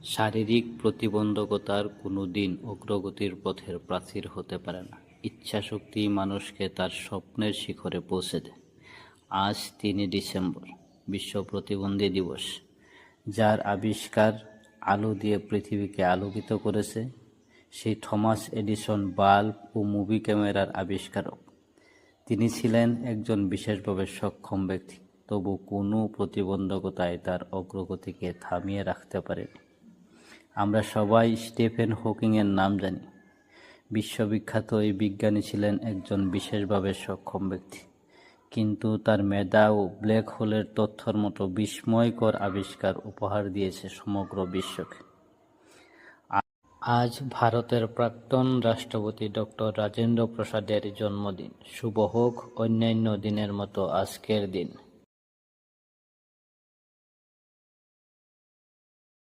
শারীরিক প্রতিবন্ধকতার কোনো দিন অগ্রগতির পথের প্রাচীর হতে পারে না। ইচ্ছাশক্তিই মানুষকে তার স্বপ্নের শিখরে পৌঁছে দেয়। আজ ৩ ডিসেম্বর বিশ্ব প্রতিবন্ধী দিবস, যার আবিষ্কার আলো দিয়ে পৃথিবীকে আলোকিত করেছে সেই থমাস এডিসন বাল্ব ও মুভি ক্যামেরার আবিষ্কারক। তিনি ছিলেন একজন বিশেষভাবে সক্ষম ব্যক্তি, তবু কোনো প্রতিবন্ধকতায় তার অগ্রগতিকে থামিয়ে রাখতে পারেনি। আমরা সবাই স্টিফেন হকিংয়ের নাম জানি। বিশ্ববিখ্যাত এই বিজ্ঞানী ছিলেন একজন বিশেষভাবে সক্ষম ব্যক্তি, কিন্তু তার মেধা ও ব্ল্যাক হোলের তথ্যের মতো বিস্ময়কর আবিষ্কার উপহার দিয়েছে সমগ্র বিশ্বকে। আজ ভারতের প্রাক্তন রাষ্ট্রপতি ডক্টর রাজেন্দ্র প্রসাদের জন্মদিন। শুভ হোক অন্যান্য দিনের মতো আজকের দিন।